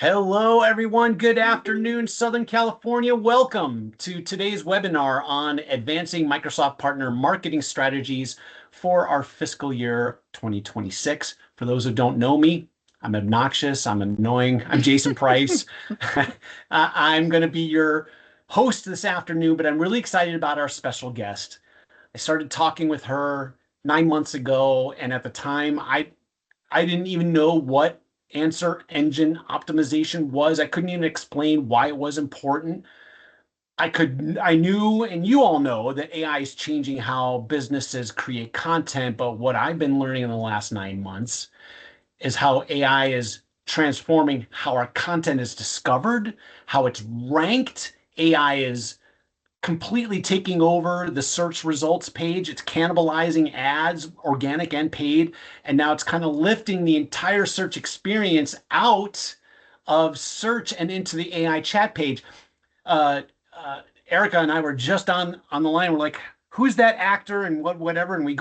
Hello, everyone. Good afternoon, Southern California. Welcome to today's webinar on advancing Microsoft partner marketing strategies for our fiscal year 2026. For those who don't know me, I'm obnoxious, I'm annoying, I'm Jason Price. I'm going to be your host this afternoon, but I'm really excited about our special guest. I started talking with her 9 months ago, and at the time, I didn't even know what answer engine optimization was. I couldn't even explain why it was important. I knew, and you all know that AI is changing how businesses create content. But what I've been learning in the last 9 months is how AI is transforming how our content is discovered, how it's ranked. AI is completely taking over the search results page. It's cannibalizing ads, organic and paid. And now it's kind of lifting the entire search experience out of search and into the AI chat page. Uh, Erica and I were just on the line. We're like, who's that actor and whatever? And we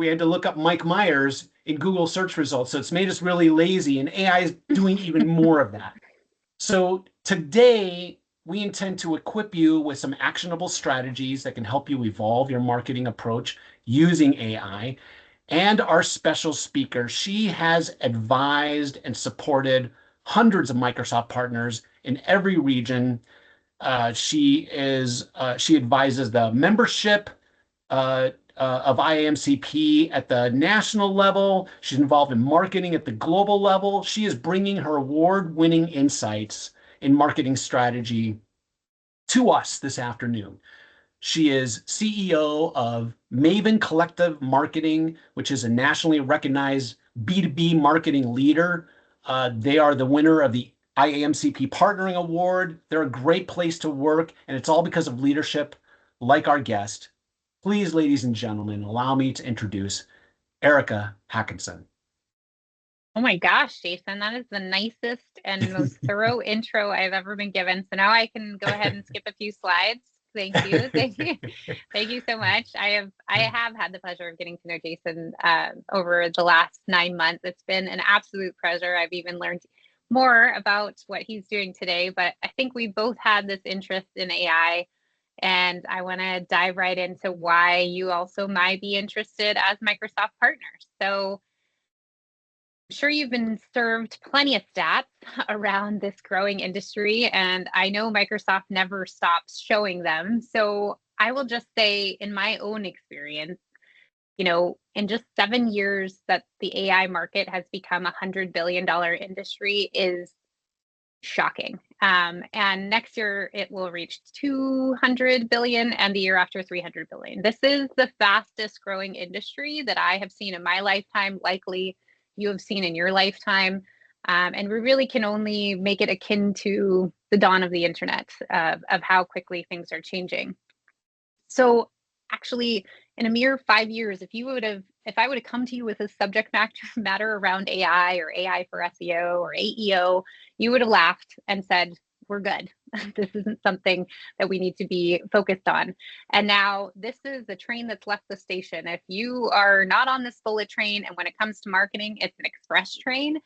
had to look up Mike Myers in Google search results. So it's made us really lazy, and AI is doing even more of that. So today, we intend to equip you with some actionable strategies that can help you evolve your marketing approach using AI. And our special speaker, she has advised and supported hundreds of Microsoft partners in every region. She advises the membership of IAMCP at the national level. She's involved in marketing at the global level. She is bringing her award-winning insights in marketing strategy to us this afternoon. She is CEO of Maven Collective Marketing, which is a nationally recognized B2B marketing leader. They are the winner of the IAMCP Partnering Award. They're a great place to work, and it's all because of leadership like our guest. Please, ladies and gentlemen, allow me to introduce Erica Hackinson. Oh my gosh, Jason, that is the nicest and most thorough intro I've ever been given. So now I can go ahead and skip a few slides. Thank you. Thank you. Thank you so much. I have had the pleasure of getting to know Jason over the last 9 months. It's been an absolute pleasure. I've even learned more about what he's doing today, but I think we both had this interest in AI, and I want to dive right into why you also might be interested as Microsoft partners. So I'm sure you've been served plenty of stats around this growing industry, and I know Microsoft never stops showing them. So I will just say, in my own experience, in just 7 years that the AI market has become $100 billion industry is shocking. And next year it will reach 200 billion, and the year after 300 billion. This is the fastest growing industry that I have seen in my lifetime, likely you have seen in your lifetime. And we really can only make it akin to the dawn of the internet, of how quickly things are changing. So actually, in a mere 5 years, if I would have come to you with a subject matter around AI or AI for SEO or AEO, you would have laughed and said, we're good. This isn't something that we need to be focused on. And now this is the train that's left the station. If you are not on this bullet train, and when it comes to marketing, it's an express train,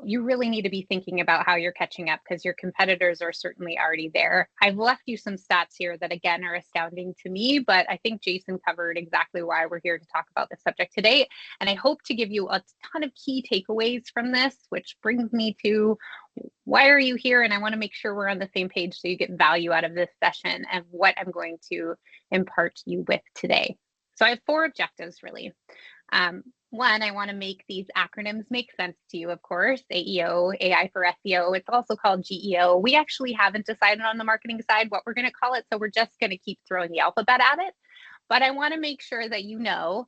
you really need to be thinking about how you're catching up, because your competitors are certainly already there. I've left you some stats here that, again, are astounding to me, but I think Jason covered exactly why we're here to talk about this subject today. And I hope to give you a ton of key takeaways from this, which brings me to why are you here? And I want to make sure we're on the same page so you get value out of this session and what I'm going to impart you with today. So I have 4 objectives, really. One, I want to make these acronyms make sense to you, of course. AEO, AI for SEO. It's also called GEO. We actually haven't decided on the marketing side what we're going to call it, so we're just going to keep throwing the alphabet at it. But I want to make sure that you know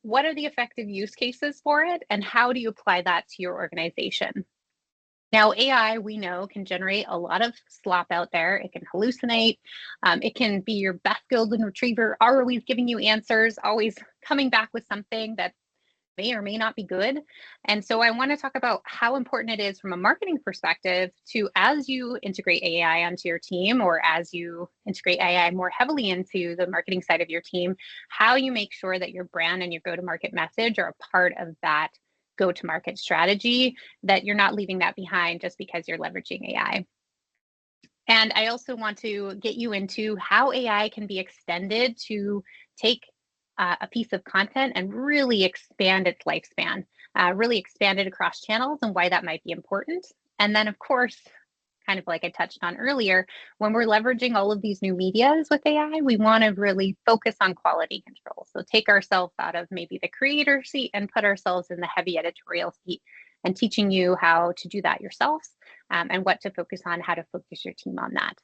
what are the effective use cases for it, and how do you apply that to your organization. Now, AI, we know, can generate a lot of slop out there. It can hallucinate. It can be your best golden retriever, always giving you answers, always coming back with something that may or may not be good. And so I want to talk about how important it is from a marketing perspective to, as you integrate AI onto your team, or as you integrate AI more heavily into the marketing side of your team, how you make sure that your brand and your go-to-market message are a part of that go-to-market strategy, that you're not leaving that behind just because you're leveraging AI. And I also want to get you into how AI can be extended to take a piece of content and really expand its lifespan, really expand it across channels, and why that might be important. And then, of course, kind of like I touched on earlier, when we're leveraging all of these new medias with AI, we want to really focus on quality control. So take ourselves out of maybe the creator seat and put ourselves in the heavy editorial seat, and teaching you how to do that yourselves, and what to focus on, how to focus your team on that.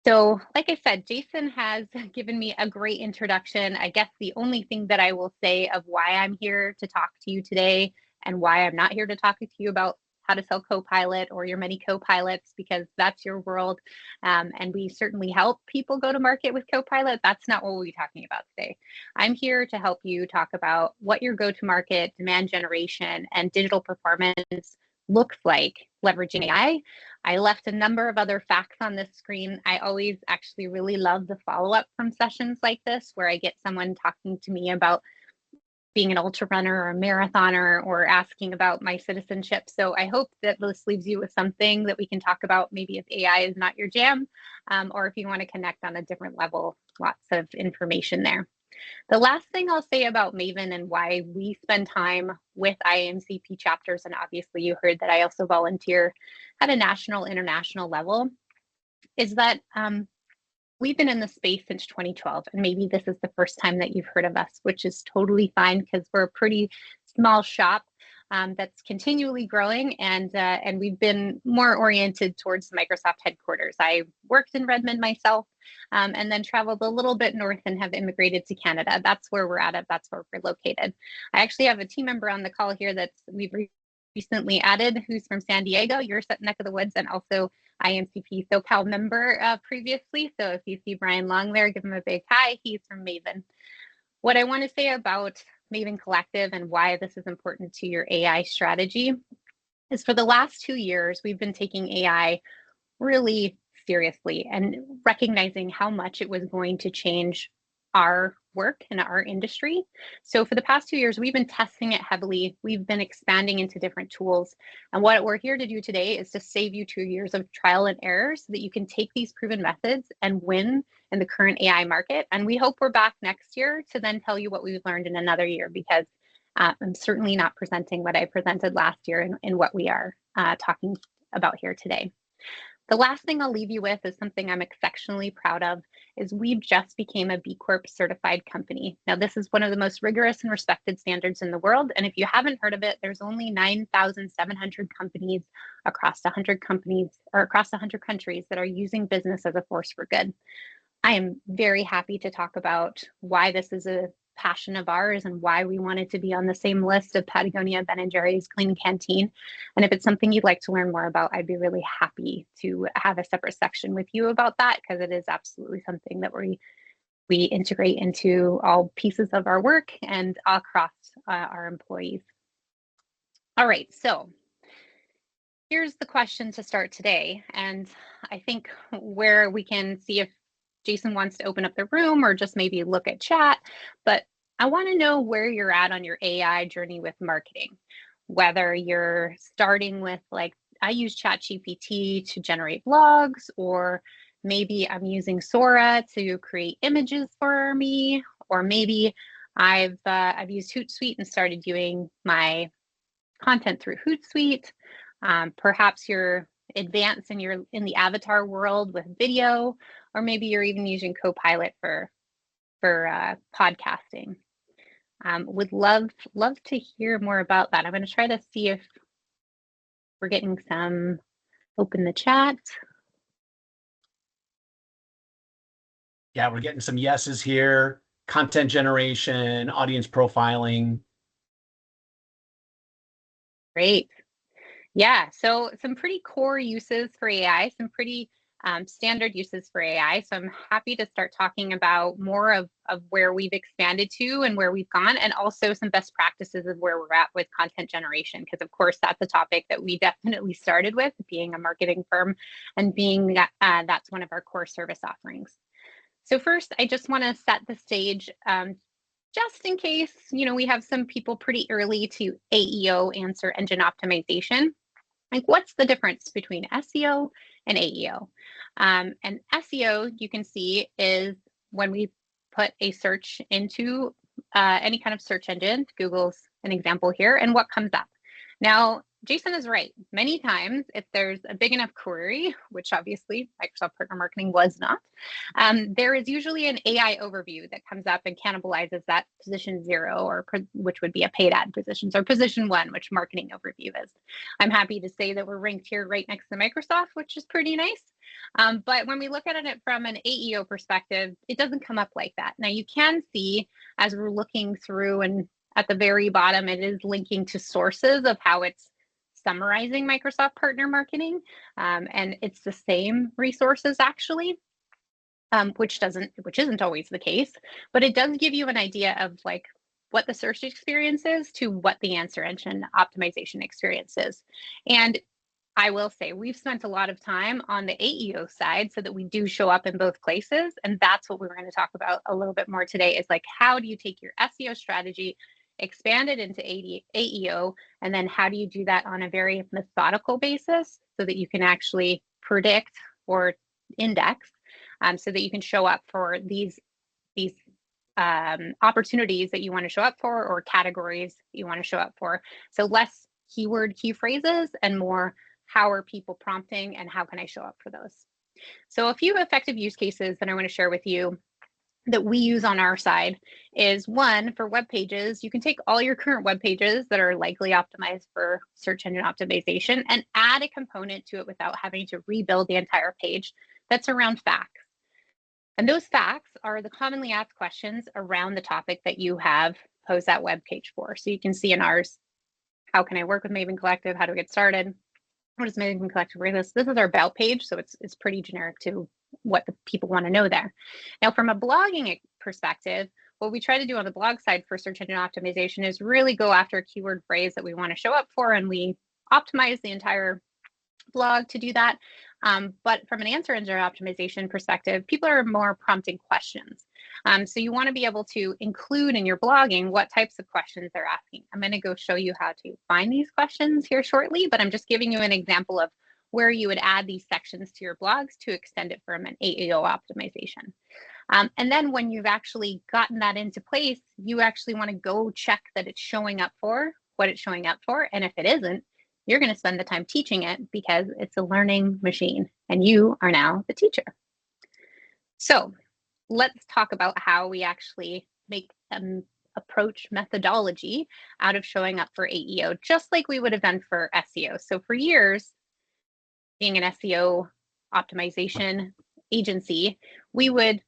So like I said, Jason has given me a great introduction. I guess the only thing that I will say of why I'm here to talk to you today, and why I'm not here to talk to you about how to sell Copilot or your many Copilots, because that's your world. And we certainly help people go to market with Copilot. That's not what we'll be talking about today. I'm here to help you talk about what your go-to-market, demand generation, and digital performance looks like leveraging AI. I left a number of other facts on this screen. I always actually really love the follow-up from sessions like this, where I get someone talking to me about being an ultra runner or a marathoner, or asking about my citizenship. So I hope that this leaves you with something that we can talk about, maybe if AI is not your jam, or if you want to connect on a different level. Lots of information there. The last thing I'll say about Maven and why we spend time with IAMCP chapters, and obviously you heard that I also volunteer at a national, international level, is that we've been in the space since 2012, and maybe this is the first time that you've heard of us, which is totally fine, because we're a pretty small shop that's continually growing, and we've been more oriented towards the Microsoft headquarters. I worked in Redmond myself, and then traveled a little bit north and have immigrated to Canada. That's where we're at. That's where we're located. I actually have a team member on the call here that's we've recently added, who's from San Diego, your neck of the woods, and also IAMCP SoCal member previously. So if you see Brian Long there, give him a big hi. He's from Maven. What I want to say about Maven Collective and why this is important to your AI strategy is, for the last 2 years, we've been taking AI really seriously and recognizing how much it was going to change our work in our industry. So for the past 2 years, we've been testing it heavily. We've been expanding into different tools. And what we're here to do today is to save you 2 years of trial and error, so that you can take these proven methods and win in the current AI market. And we hope we're back next year to then tell you what we've learned in another year, because I'm certainly not presenting what I presented last year in what we are talking about here today. The last thing I'll leave you with is something I'm exceptionally proud of, is we've just became a B Corp certified company. Now, this is one of the most rigorous and respected standards in the world. And if you haven't heard of it, there's only 9,700 companies across 100 countries that are using business as a force for good. I am very happy to talk about why this is a passion of ours and why we wanted to be on the same list of Patagonia, Ben & Jerry's, Clean Canteen. And if it's something you'd like to learn more about, I'd be really happy to have a separate section with you about that, because it is absolutely something that we integrate into all pieces of our work and across our employees. All right, so here's the question to start today. And I think where we can see if Jason wants to open up the room or just maybe look at chat, but I want to know where you're at on your AI journey with marketing. Whether you're starting with, like, I use ChatGPT to generate blogs, or maybe I'm using Sora to create images for me, or maybe I've used Hootsuite and started doing my content through Hootsuite. Perhaps you're advanced and you're in the avatar world with video, or maybe you're even using Copilot for podcasting. Would love to hear more about that. I'm going to try to see if we're getting some. Open the chat. Yeah, we're getting some yeses here. Content generation, audience profiling. Great. Yeah, so some pretty core uses for AI, some pretty standard uses for AI. So I'm happy to start talking about more of where we've expanded to and where we've gone, and also some best practices of where we're at with content generation, because of course that's a topic that we definitely started with, being a marketing firm and being that's one of our core service offerings. So first, I just want to set the stage just in case, we have some people pretty early to AEO, answer engine optimization. Like, what's the difference between SEO and AEO? And SEO, you can see, is when we put a search into any kind of search engine. Google's an example here, and what comes up. Now, Jason is right. Many times, if there's a big enough query, which obviously Microsoft Partner Marketing was not, there is usually an AI overview that comes up and cannibalizes that position 0, or which would be a paid ad positions, or position 1, which marketing overview is. I'm happy to say that we're ranked here right next to Microsoft, which is pretty nice. But when we look at it from an AEO perspective, it doesn't come up like that. Now, you can see as we're looking through, and at the very bottom, it is linking to sources of how it's summarizing Microsoft Partner Marketing, and it's the same resources actually, which isn't always the case, but it does give you an idea of like what the search experience is to what the answer engine optimization experience is. And I will say we've spent a lot of time on the AEO side so that we do show up in both places, and that's what we're going to talk about a little bit more today, is like, how do you take your SEO strategy, expand it into AEO, and then how do you do that on a very methodical basis so that you can actually predict or index, so that you can show up for these opportunities that you want to show up for, or categories that you want to show up for. So less keyword key phrases and more, how are people prompting and how can I show up for those? So a few effective use cases that I want to share with you that we use on our side is, one, for web pages. You can take all your current web pages that are likely optimized for search engine optimization and add a component to it without having to rebuild the entire page. That's around facts. And those facts are the commonly asked questions around the topic that you have posed that web page for. So you can see in ours, how can I work with Maven Collective? How do I get started? What is Maven Collective? This is our about page, so it's pretty generic to what the people want to know there. Now, from a blogging perspective, what we try to do on the blog side for search engine optimization is really go after a keyword phrase that we want to show up for, and we optimize the entire blog to do that. But from an answer engine optimization perspective, people are more prompting questions. So you want to be able to include in your blogging what types of questions they're asking. I'm going to go show you how to find these questions here shortly, but I'm just giving you an example of where you would add these sections to your blogs to extend it from an AEO optimization. And then when you've actually gotten that into place, you actually want to go check that it's showing up for what it's showing up for. And if it isn't, you're going to spend the time teaching it, because it's a learning machine and you are now the teacher. So let's talk about how we actually make an approach methodology out of showing up for AEO, just like we would have done for SEO. So for years, being an SEO optimization agency, we would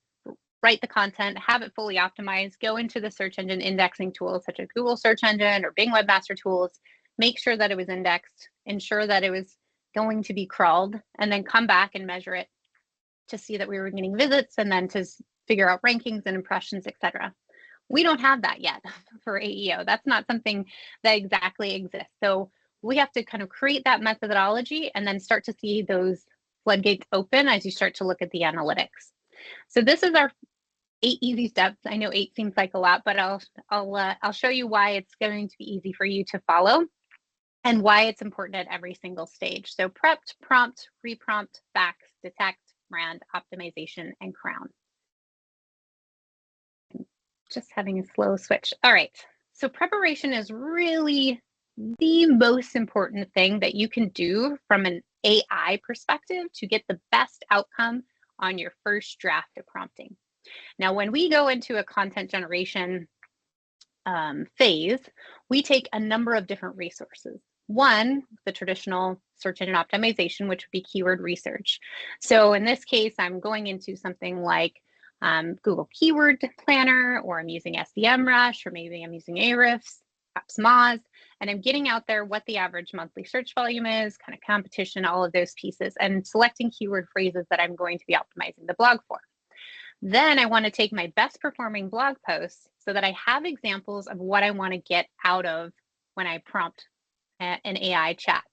write the content, have it fully optimized, go into the search engine indexing tools such as Google Search Engine or Bing Webmaster Tools, make sure that it was indexed, ensure that it was going to be crawled, and then come back and measure it to see that we were getting visits, and then to figure out rankings and impressions, etc. We don't have that yet for AEO. That's not something that exactly exists. So we have to kind of create that methodology and then start to see those floodgates open as you start to look at the analytics. So this is our 8 easy steps. I know 8 seems like a lot, but I'll show you why it's going to be easy for you to follow and why it's important at every single stage. So prepped, prompt, reprompt, facts, detect, brand, optimization, and crown. Just having a slow switch. All right. So preparation is really the most important thing that you can do from an AI perspective to get the best outcome on your first draft of prompting. Now, when we go into a content generation phase, we take a number of different resources. One, the traditional search engine optimization, which would be keyword research. So in this case, I'm going into something like Google Keyword Planner, or I'm using SEMrush, or maybe I'm using Ahrefs, perhaps Moz, and I'm getting out there what the average monthly search volume is, kind of competition, all of those pieces, and selecting keyword phrases that I'm going to be optimizing the blog for. Then I want to take my best performing blog posts so that I have examples of what I want to get out of when I prompt an AI chat.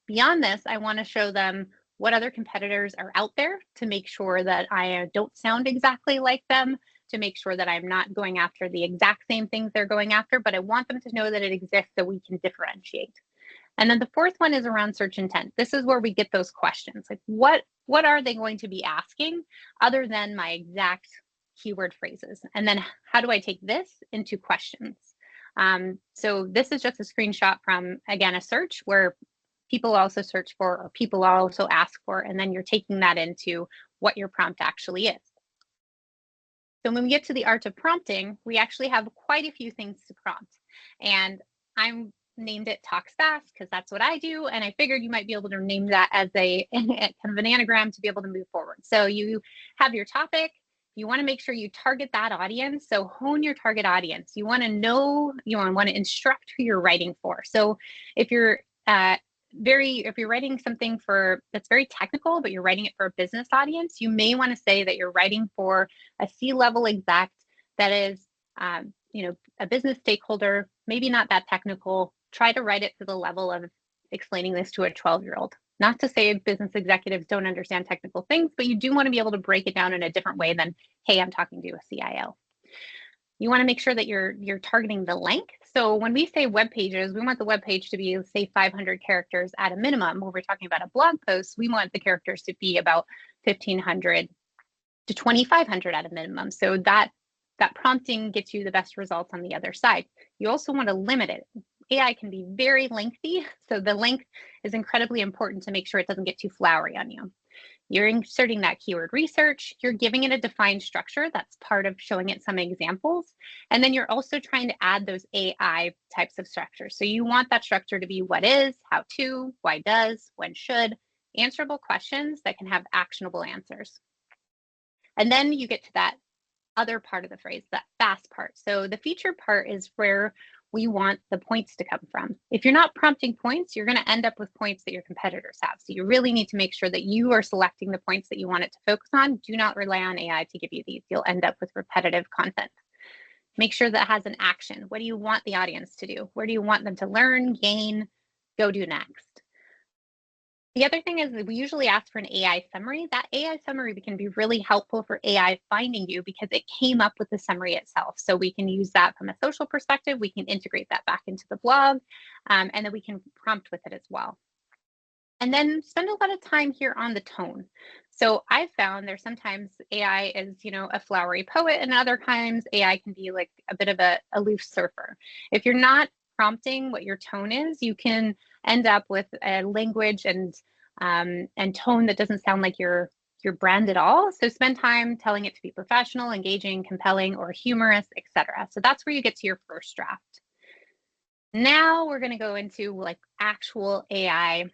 Beyond this, I want to show them what other competitors are out there to make sure that I don't sound exactly like them, to make sure that I'm not going after the exact same things they're going after, but I want them to know that it exists so we can differentiate. And then the fourth one is around search intent. This is where we get those questions. Like what are they going to be asking other than my exact keyword phrases? And then how do I take this into questions? So this is just a screenshot from, again, a search where people also search for or people also ask for, and then you're taking that into what your prompt actually is. So when we get to the art of prompting, we actually have quite a few things to prompt. And I'm named it Talks Fast because that's what I do. And I figured you might be able to name that as a kind of an anagram to be able to move forward. So you have your topic. You want to make sure you target that audience. So hone your target audience. You want to know, you want to instruct who you're writing for. So if you're if you're writing something that's very technical, but you're writing it for a business audience, you may want to say that you're writing for a C-level exec that is, a business stakeholder, maybe not that technical. Try to write it to the level of explaining this to a 12-year-old. Not to say business executives don't understand technical things, but you do want to be able to break it down in a different way than, hey, I'm talking to a CIO. You want to make sure that you're targeting the length. So when we say web pages, we want the web page to be, say, 500 characters at a minimum. When we're talking about a blog post, we want the characters to be about 1,500 to 2,500 at a minimum. So that prompting gets you the best results on the other side. You also want to limit it. AI can be very lengthy, so the length is incredibly important to make sure it doesn't get too flowery on you. You're inserting that keyword research, you're giving it a defined structure. That's part of showing it some examples. And then you're also trying to add those AI types of structures. So you want that structure to be what is, how to, why does, when should, answerable questions that can have actionable answers. And then you get to that other part of the phrase, that fast part. So the feature part is where we want the points to come from. If you're not prompting points, you're going to end up with points that your competitors have. So you really need to make sure that you are selecting the points that you want it to focus on. Do not rely on AI to give you these. You'll end up with repetitive content. Make sure that it has an action. What do you want the audience to do? Where do you want them to learn, gain, go do next? The other thing is that we usually ask for an AI summary. That AI summary can be really helpful for AI finding you because it came up with the summary itself. So we can use that from a social perspective. We can integrate that back into the blog, and then we can prompt with it as well. And then spend a lot of time here on the tone. So I've found there's sometimes AI is, a flowery poet, and other times AI can be like a bit of a aloof surfer. If you're not prompting what your tone is, you can end up with a language and tone that doesn't sound like your brand at all. So spend time telling it to be professional, engaging, compelling, or humorous, etc. So that's where you get to your first draft. Now we're going to go into like actual AI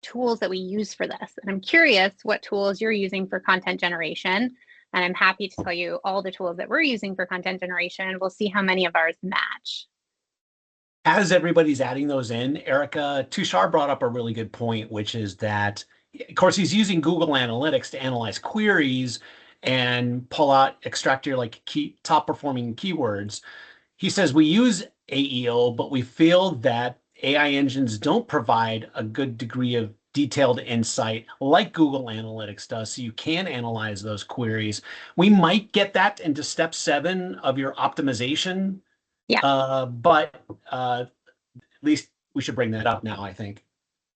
tools that we use for this. And I'm curious what tools you're using for content generation. And I'm happy to tell you all the tools that we're using for content generation. We'll see how many of ours match. As everybody's adding those in, Erica, Tushar brought up a really good point, which is that, of course, he's using Google Analytics to analyze queries and pull out, extract your like top performing keywords. He says we use AEO, but we feel that AI engines don't provide a good degree of detailed insight like Google Analytics does, so you can analyze those queries. We might get that into step 7 of your optimization. Yeah. But at least we should bring that up now, I think.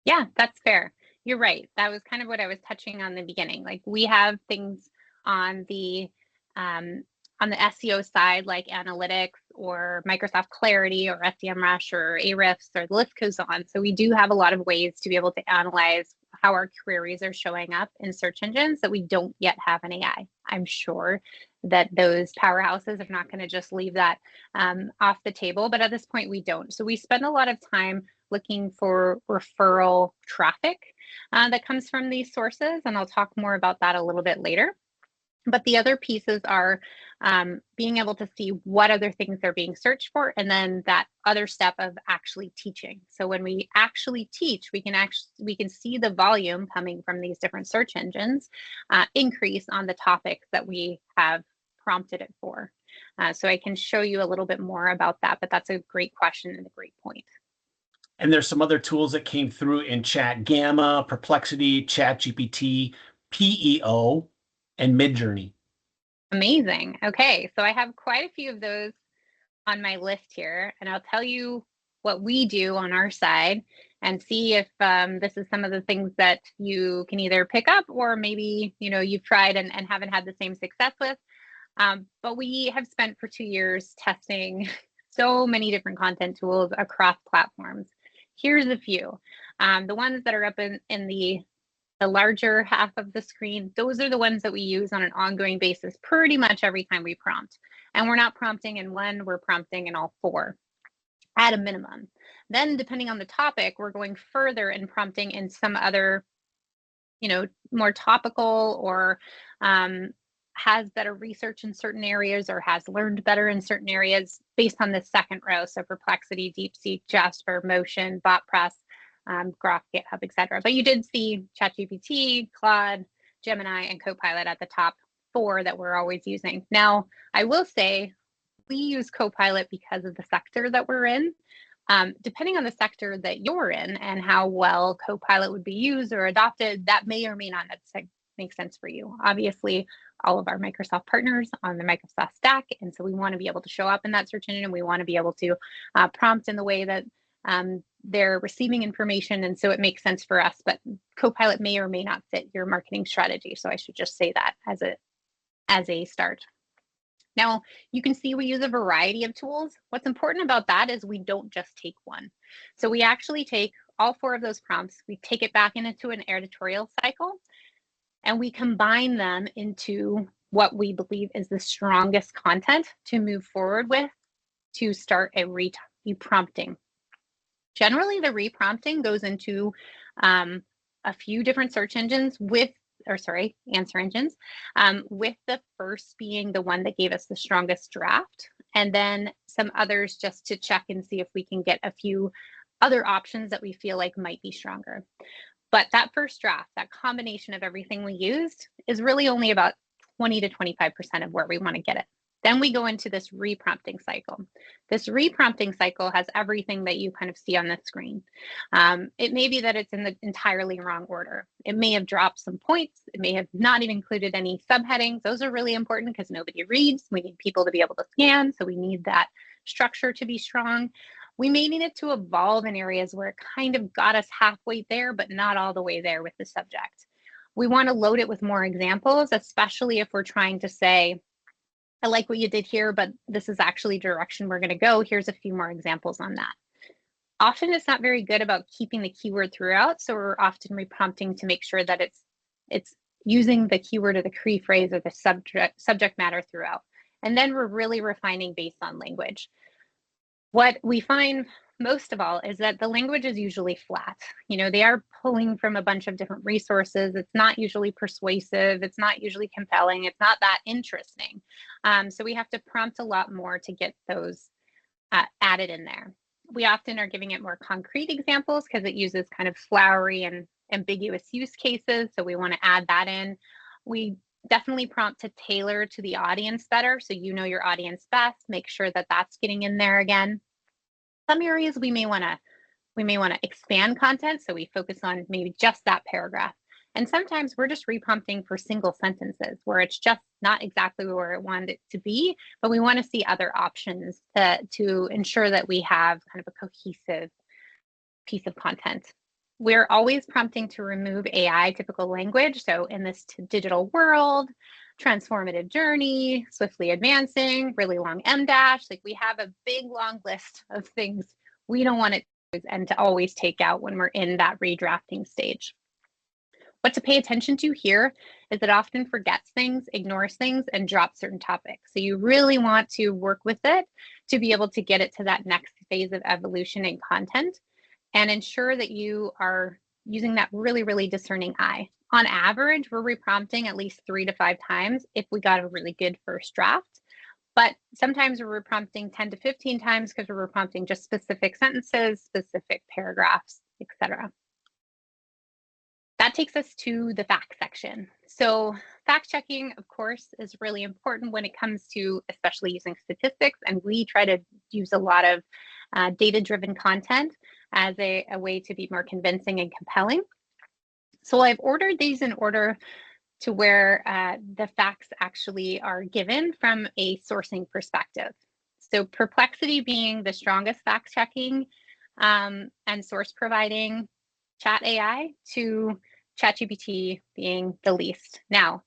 Yeah, that's fair. You're right. That was kind of what I was touching on in the beginning. Like we have things on the SEO side, like analytics or Microsoft Clarity or SEMrush or Ahrefs, or the list goes on. So we do have a lot of ways to be able to analyze how our queries are showing up in search engines that we don't yet have an AI. I'm sure that those powerhouses are not going to just leave that off the table, but at this point we don't. So we spend a lot of time looking for referral traffic that comes from these sources, and I'll talk more about that a little bit later. But the other pieces are being able to see what other things they're being searched for, and then that other step of actually teaching. So when we actually teach, we can see the volume coming from these different search engines increase on the topics that we have prompted it for. So I can show you a little bit more about that, but that's a great question and a great point. And there's some other tools that came through in Chat Gamma, Perplexity, ChatGPT, PEO, and Midjourney. Amazing. Okay, so I have quite a few of those on my list here, and I'll tell you what we do on our side and see if this is some of the things that you can either pick up or maybe you've tried and haven't had the same success with. But we have spent for 2 years testing so many different content tools across platforms. Here's a few. The ones that are up in the larger half of the screen, those are the ones that we use on an ongoing basis pretty much every time we prompt. And we're not prompting in one, we're prompting in all four at a minimum. Then depending on the topic, we're going further and prompting in some other, more topical or has better research in certain areas or has learned better in certain areas based on the second row. So Perplexity, DeepSeek, Jasper, Motion, BotPress, Grok, GitHub, etc. But you did see ChatGPT, Claude, Gemini, and Copilot at the top 4 that we're always using. Now, I will say we use Copilot because of the sector that we're in. Depending on the sector that you're in and how well Copilot would be used or adopted, that may or may not make sense for you. Obviously, all of our Microsoft partners on the Microsoft stack, and so we want to be able to show up in that search engine, and we want to be able to prompt in the way that they're receiving information, and so it makes sense for us. But Copilot may or may not fit your marketing strategy, so I should just say that as a start. Now, you can see we use a variety of tools. What's important about that is we don't just take one. So we actually take all 4 of those prompts, we take it back into an editorial cycle, and we combine them into what we believe is the strongest content to move forward with to start a reprompting. Generally, the reprompting goes into a few different search engines answer engines, with the first being the one that gave us the strongest draft, and then some others just to check and see if we can get a few other options that we feel like might be stronger. But that first draft, that combination of everything we used, is really only about 20 to 25% of where we want to get it. Then we go into this reprompting cycle. This reprompting cycle has everything that you kind of see on the screen. It may be that it's in the entirely wrong order. It may have dropped some points. It may have not even included any subheadings. Those are really important because nobody reads. We need people to be able to scan, so we need that structure to be strong. We may need it to evolve in areas where it kind of got us halfway there, but not all the way there with the subject. We want to load it with more examples, especially if we're trying to say, I like what you did here, but this is actually direction we're going to go. Here's a few more examples on that. Often it's not very good about keeping the keyword throughout, so we're often reprompting to make sure that it's using the keyword or the key phrase or the subject matter throughout. And then we're really refining based on language. What we find most of all is that the language is usually flat. They are pulling from a bunch of different resources. It's not usually persuasive. It's not usually compelling. It's not that interesting. So we have to prompt a lot more to get those added in there. We often are giving it more concrete examples because it uses kind of flowery and ambiguous use cases. So we want to add that in. We definitely prompt to tailor to the audience better. So your audience best, make sure that that's getting in there again. Some areas we may want to expand content, so we focus on maybe just that paragraph. And sometimes we're just reprompting for single sentences where it's just not exactly where it wanted it to be, but we want to see other options to ensure that we have kind of a cohesive piece of content. We're always prompting to remove AI typical language. So in this digital world, transformative journey, swiftly advancing, really long M-dash, like we have a big long list of things we don't want it to and to always take out when we're in that redrafting stage. What to pay attention to here is it often forgets things, ignores things, and drops certain topics. So you really want to work with it to be able to get it to that next phase of evolution in content and ensure that you are using that really, really discerning eye. On average, we're reprompting at least 3 to 5 times if we got a really good first draft. But sometimes we're reprompting 10 to 15 times because we're reprompting just specific sentences, specific paragraphs, etc. That takes us to the fact section. So fact checking, of course, is really important when it comes to especially using statistics. And we try to use a lot of data-driven content as a way to be more convincing and compelling. So I've ordered these in order to where the facts actually are given from a sourcing perspective. So Perplexity being the strongest fact checking and source providing chat AI, to ChatGPT being the least. Now,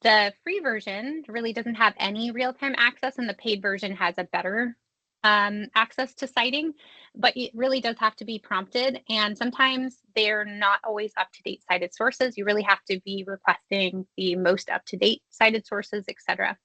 the free version really doesn't have any real-time access, and the paid version has a better access to citing, but it really does have to be prompted. And sometimes they're not always up-to-date cited sources. You really have to be requesting the most up-to-date cited sources, etc.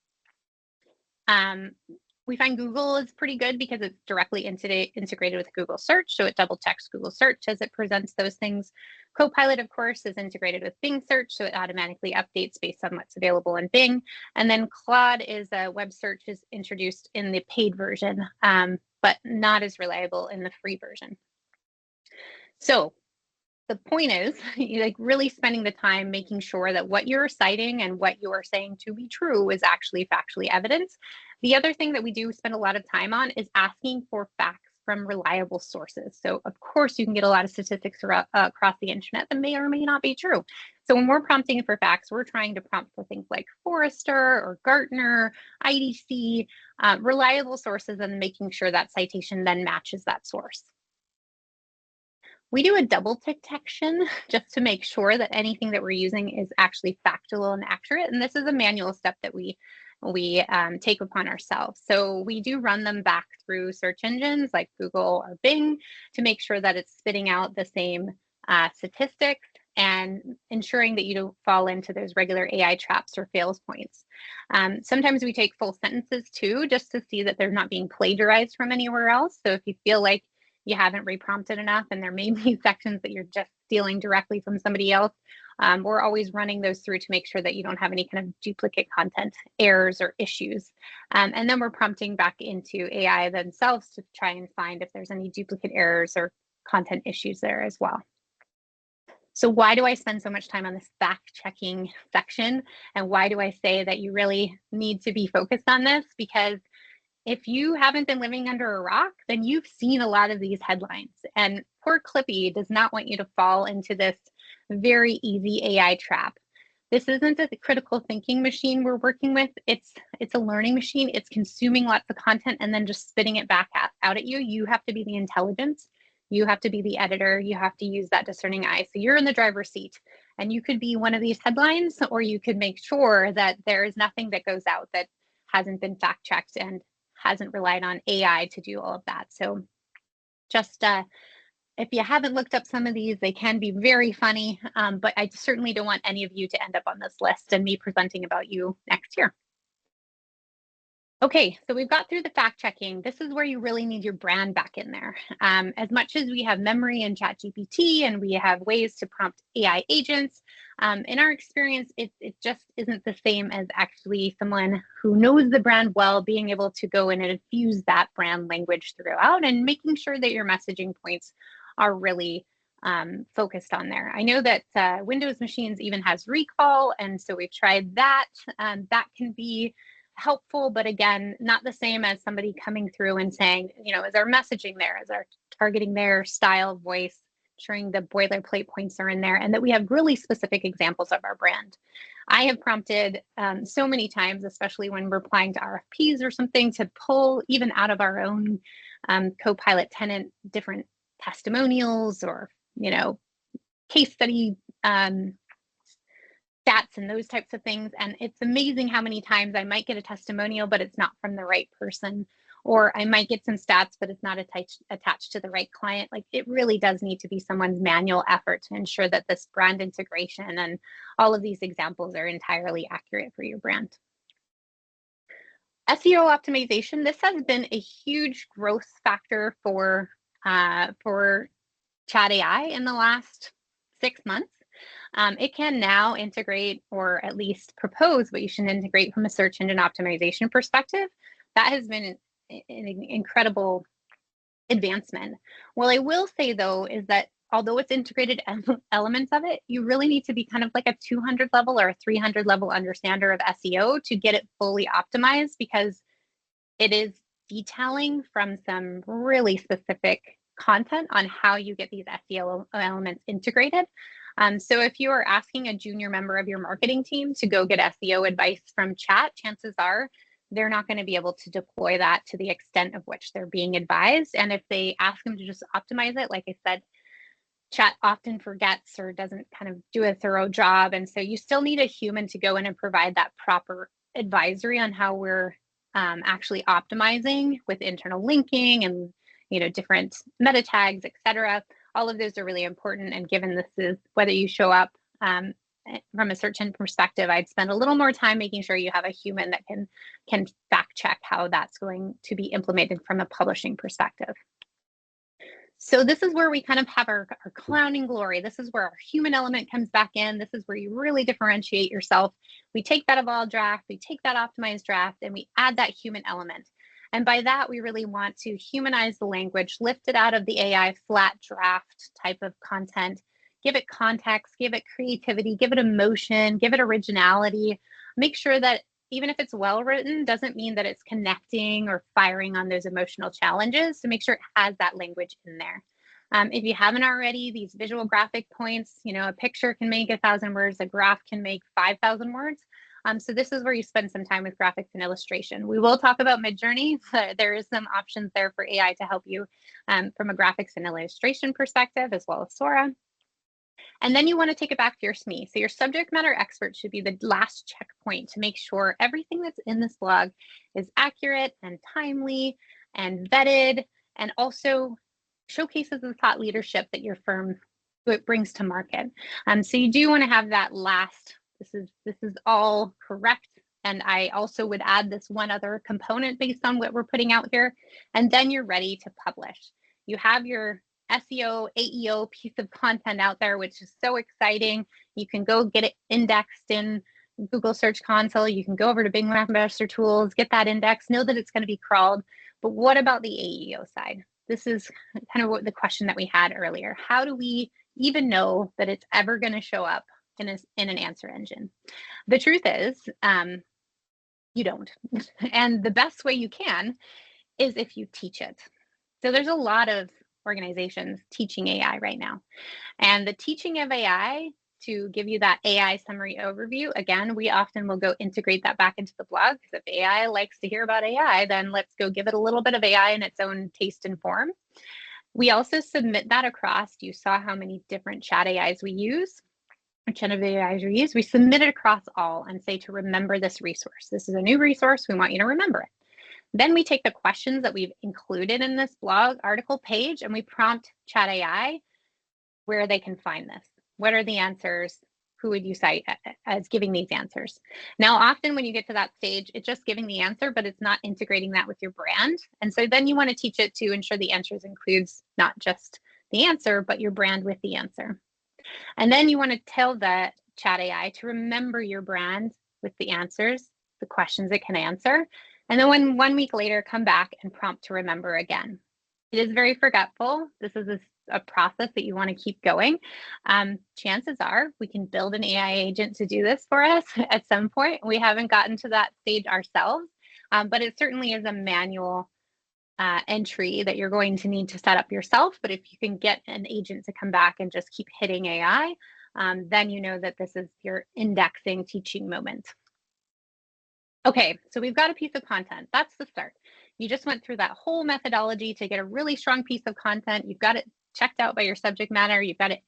We find Google is pretty good because it's directly integrated with Google Search, so it double checks Google Search as it presents those things. Copilot, of course, is integrated with Bing Search, so it automatically updates based on what's available in Bing. And then Claude is a web search is introduced in the paid version, but not as reliable in the free version. So the point is, like, really spending the time making sure that what you're citing and what you are saying to be true is actually factually evidence. The other thing that we do spend a lot of time on is asking for facts from reliable sources. So of course you can get a lot of statistics across the internet that may or may not be true. So when we're prompting for facts, we're trying to prompt for things like Forrester or Gartner, IDC, reliable sources, and making sure that citation then matches that source. We do a double detection just to make sure that anything that we're using is actually factual and accurate. And this is a manual step that we take upon ourselves. So we do run them back through search engines like Google or Bing to make sure that it's spitting out the same statistics and ensuring that you don't fall into those regular AI traps or fails points. Sometimes we take full sentences too, just to see that they're not being plagiarized from anywhere else. So if you feel like you haven't reprompted enough and there may be sections that you're just stealing directly from somebody else, we're always running those through to make sure that you don't have any kind of duplicate content errors or issues. And then we're prompting back into AI themselves to try and find if there's any duplicate errors or content issues there as well. So why do I spend so much time on this fact checking section? And why do I say that you really need to be focused on this? Because if you haven't been living under a rock, then you've seen a lot of these headlines. And poor Clippy does not want you to fall into this very easy AI trap. This isn't a critical thinking machine we're working with. It's a learning machine. It's consuming lots of content and then just spitting it back out at you. You have to be the intelligence. You have to be the editor. You have to use that discerning eye. So you're in the driver's seat, and you could be one of these headlines, or you could make sure that there is nothing that goes out that hasn't been fact checked and hasn't relied on AI to do all of that. So just if you haven't looked up some of these, they can be very funny, but I certainly don't want any of you to end up on this list and me presenting about you next year. Okay, so we've got through the fact checking. This is where you really need your brand back in there. As much as we have memory in ChatGPT and we have ways to prompt AI agents, in our experience, it just isn't the same as actually someone who knows the brand well, being able to go in and infuse that brand language throughout and making sure that your messaging points are really focused on there. I know that Windows machines even has recall, and so we've tried that. That can be helpful, but again, not the same as somebody coming through and saying, you know, is our messaging there? Is our targeting there, style, voice, ensuring the boilerplate points are in there, and that we have really specific examples of our brand. I have prompted so many times, especially when we're applying to RFPs or something, to pull even out of our own Copilot tenant different testimonials or, you know, case study stats and those types of things. And it's amazing how many times I might get a testimonial, but it's not from the right person, or I might get some stats, but it's not attached to the right client. Like, it really does need to be someone's manual effort to ensure that this brand integration and all of these examples are entirely accurate for your brand. SEO optimization, this has been a huge growth factor for Chat AI in the last 6 months. It can now integrate, or at least propose what you should integrate from a search engine optimization perspective. That has been an incredible advancement. What I will say, though, is that although it's integrated elements of it, you really need to be kind of like a 200 level or a 300 level understander of SEO to get it fully optimized, because it is detailing from some really specific content on how you get these SEO elements integrated. So if you are asking a junior member of your marketing team to go get SEO advice from chat, chances are they're not going to be able to deploy that to the extent of which they're being advised. And if they ask them to just optimize it, like I said, chat often forgets or doesn't kind of do a thorough job. And so you still need a human to go in and provide that proper advisory on how we're actually optimizing with internal linking and different meta tags, etc. All of those are really important. And given this is whether you show up from a search engine perspective, I'd spend a little more time making sure you have a human that can fact check how that's going to be implemented from a publishing perspective. So this is where we kind of have our crowning glory. This is where our human element comes back in. This is where you really differentiate yourself. We take that evolved draft, we take that optimized draft, and we add that human element. And by that, we really want to humanize the language, lift it out of the AI flat draft type of content, give it context, give it creativity, give it emotion, give it originality, make sure that even if it's well written, doesn't mean that it's connecting or firing on those emotional challenges. So make sure it has that language in there. If you haven't already, these visual graphic points, a picture can make 1,000 words, a graph can make 5,000 words. So this is where you spend some time with graphics and illustration. We will talk about Midjourney. There is some options there for AI to help you from a graphics and illustration perspective, as well as Sora. And then you want to take it back to your SME. So your subject matter expert should be the last checkpoint to make sure everything that's in this blog is accurate and timely and vetted, and also showcases the thought leadership that your firm brings to market. So you do want to have that last, this is all correct. And I also would add this one other component based on what we're putting out here. And then you're ready to publish. You have your SEO, AEO piece of content out there, which is so exciting. You can go get it indexed in Google Search Console. You can go over to Bing Master Tools, get that index, know that it's going to be crawled. But what about the AEO side? This is kind of what the question that we had earlier. How do we even know that it's ever going to show up in an answer engine? The truth is, you don't. And the best way you can is if you teach it. So there's a lot of organizations teaching AI right now. And the teaching of AI, to give you that AI summary overview, again, we often will go integrate that back into the blog, because if AI likes to hear about AI, then let's go give it a little bit of AI in its own taste and form. We also submit that across. You saw how many different chat AIs we use, or generative AIs we use. We submit it across all and say to remember this resource. This is a new resource. We want you to remember it. Then we take the questions that we've included in this blog article page and we prompt chat AI where they can find this. What are the answers? Who would you cite as giving these answers? Now, often when you get to that stage, it's just giving the answer, but it's not integrating that with your brand. And so then you want to teach it to ensure the answers includes not just the answer, but your brand with the answer. And then you want to tell that chat AI to remember your brand with the answers, the questions it can answer. And then when 1 week later, come back and prompt to remember again. It is very forgetful. This is a process that you want to keep going. Chances are we can build an AI agent to do this for us at some point. We haven't gotten to that stage ourselves, but it certainly is a manual entry that you're going to need to set up yourself. But if you can get an agent to come back and just keep hitting AI, then you know that this is your indexing teaching moment. Okay, so we've got a piece of content. That's the start. You just went through that whole methodology to get a really strong piece of content. You've got it checked out by your subject matter. You've got it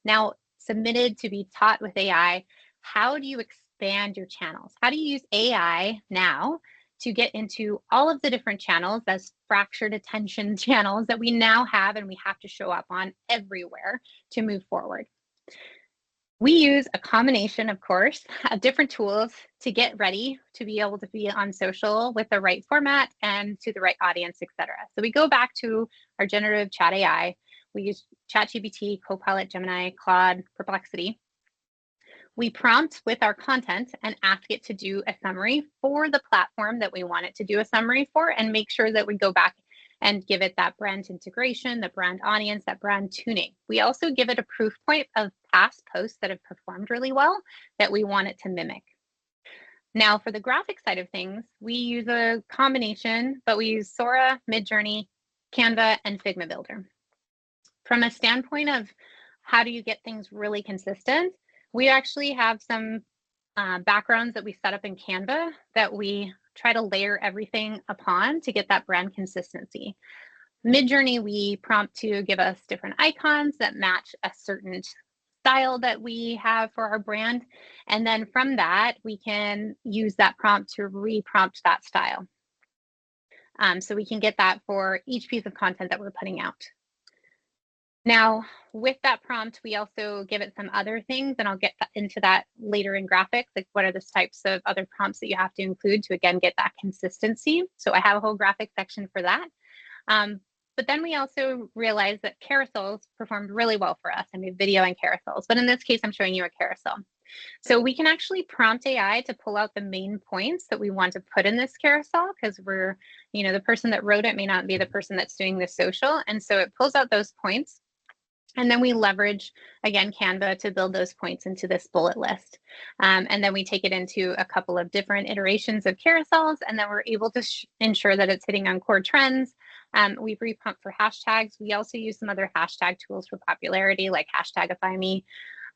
now submitted to be taught with AI. How do you expand your channels? How do you use AI now to get into all of the different channels, as fractured attention channels that we now have and we have to show up on everywhere to move forward? We use a combination, of course, of different tools to get ready to be able to be on social with the right format and to the right audience, etc. So we go back to our generative chat AI. We use ChatGPT, Copilot, Gemini, Claude, Perplexity. We prompt with our content and ask it to do a summary for the platform that we want it to do a summary for, and make sure that we go back and give it that brand integration, the brand audience, that brand tuning. We also give it a proof point of past posts that have performed really well that we want it to mimic. Now, for the graphic side of things, we use a combination, but we use Sora, Midjourney, Canva, and Figma Builder. From a standpoint of how do you get things really consistent? We actually have some backgrounds that we set up in Canva that we try to layer everything upon to get that brand consistency. Mid-journey, we prompt to give us different icons that match a certain style that we have for our brand. And then from that, we can use that prompt to re-prompt that style. So we can get that for each piece of content that we're putting out. Now, with that prompt, we also give it some other things, and I'll get into that later in graphics, like what are the types of other prompts that you have to include to, again, get that consistency. So I have a whole graphic section for that. But then we also realized that carousels performed really well for us. I mean, video and carousels, but in this case, I'm showing you a carousel. So we can actually prompt AI to pull out the main points that we want to put in this carousel, because we're, the person that wrote it may not be the person that's doing the social. And so it pulls out those points. And then we leverage, again, Canva to build those points into this bullet list. And then we take it into a couple of different iterations of carousels, and then we're able to ensure that it's hitting on core trends. We've repumped for hashtags. We also use some other hashtag tools for popularity, like #IfIMe.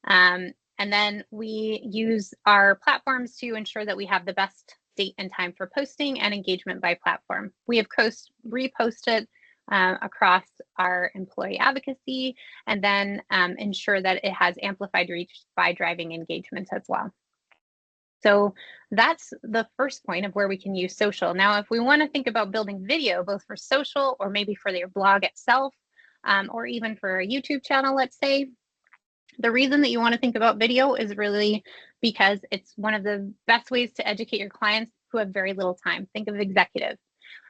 And then we use our platforms to ensure that we have the best date and time for posting and engagement by platform. We have reposted across our employee advocacy, and then ensure that it has amplified reach by driving engagement as well. So that's the first point of where we can use social. Now, if we want to think about building video, both for social or maybe for your blog itself, or even for a YouTube channel, let's say, the reason that you want to think about video is really because it's one of the best ways to educate your clients who have very little time. Think of executives.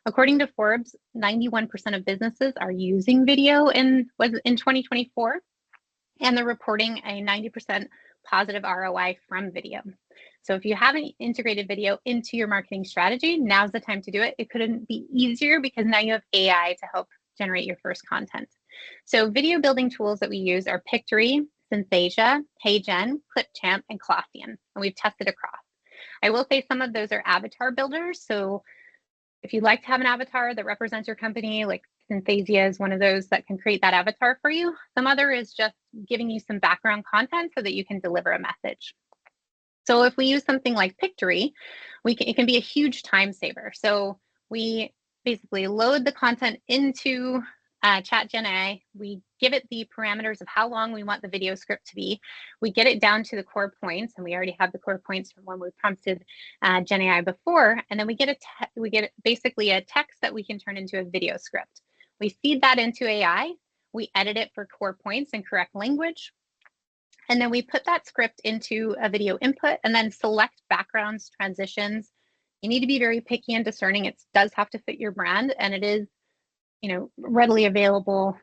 According to Forbes, 91% of businesses are using video in 2024, and they're reporting a 90% positive ROI from video. So if you haven't integrated video into your marketing strategy, now's the time to do it. It couldn't be easier because now you have AI to help generate your first content. So video building tools that we use are Pictory, Synthesia, HeyGen, Clipchamp, and Clothian, and we've tested across. I will say some of those are avatar builders. So if you'd like to have an avatar that represents your company, like Synthesia is one of those that can create that avatar for you. Some other is just giving you some background content so that you can deliver a message. So if we use something like Pictory, it can be a huge time saver. So we basically load the content into ChatGenAI. We give it the parameters of how long we want the video script to be. We get it down to the core points, and we already have the core points from when we prompted GenAI before. And then we get basically a text that we can turn into a video script. We feed that into AI. We edit it for core points and correct language. And then we put that script into a video input and then select backgrounds, transitions. You need to be very picky and discerning. It does have to fit your brand, and it is, readily available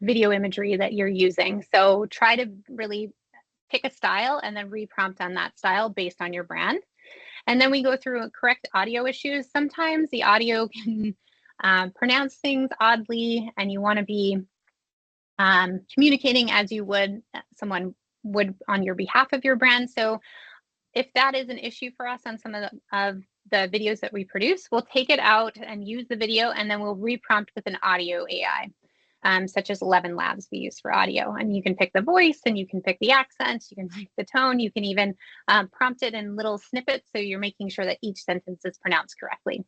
video imagery that you're using. So try to really pick a style and then reprompt on that style based on your brand. And then we go through correct audio issues. Sometimes the audio can pronounce things oddly, and you want to be communicating as you would someone would on your behalf of your brand. So if that is an issue for us on some of the videos that we produce, we'll take it out and use the video, and then we'll reprompt with an audio AI, such as 11 Labs we use for audio. And you can pick the voice, and you can pick the accent, you can pick the tone, you can even prompt it in little snippets, so you're making sure that each sentence is pronounced correctly.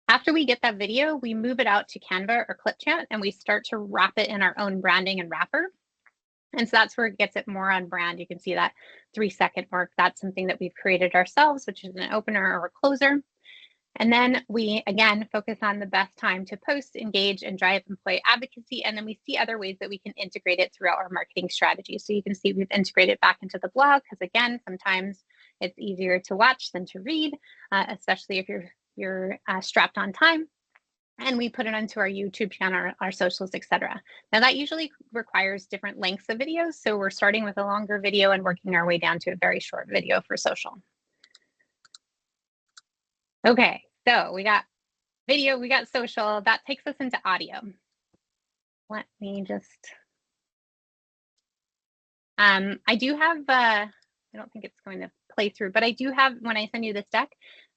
After we get that video, we move it out to Canva or Clipchamp, and we start to wrap it in our own branding and wrapper. And so that's where it gets it more on brand. You can see that 3-second mark. That's something that we've created ourselves, which is an opener or a closer. And then we, again, focus on the best time to post, engage, and drive employee advocacy. And then we see other ways that we can integrate it throughout our marketing strategy. So you can see we've integrated back into the blog, because again, sometimes it's easier to watch than to read, especially if you're strapped on time. And we put it onto our YouTube channel, our socials, etc. Now that usually requires different lengths of videos. So we're starting with a longer video and working our way down to a very short video for social. Okay, so we got video, we got social. That takes us into audio. Let me just, I do have, I don't think it's going to play through, but I do have, when I send you this deck,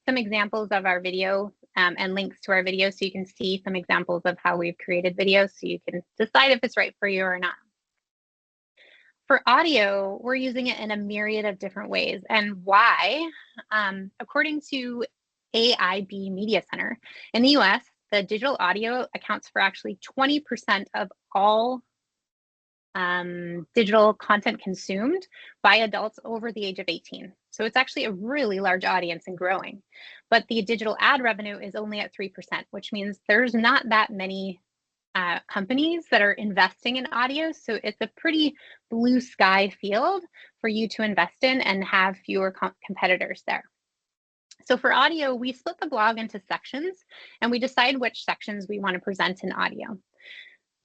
some examples of our video and links to our video, so you can see some examples of how we've created videos, so you can decide if it's right for you or not. For audio, we're using it in a myriad of different ways. And why? According to AIB Media Center, in the US, the digital audio accounts for actually 20% of all digital content consumed by adults over the age of 18. So it's actually a really large audience and growing. But the digital ad revenue is only at 3%, which means there's not that many companies that are investing in audio. So it's a pretty blue sky field for you to invest in and have fewer competitors there. So for audio, we split the blog into sections and we decide which sections we want to present in audio.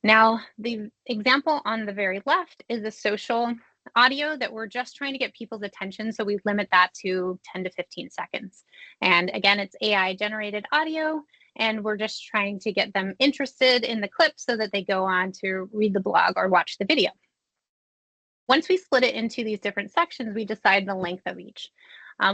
Now, the example on the very left is a social audio that we're just trying to get people's attention. So we limit that to 10 to 15 seconds. And again, it's AI generated audio, and we're just trying to get them interested in the clip so that they go on to read the blog or watch the video. Once we split it into these different sections, we decide the length of each.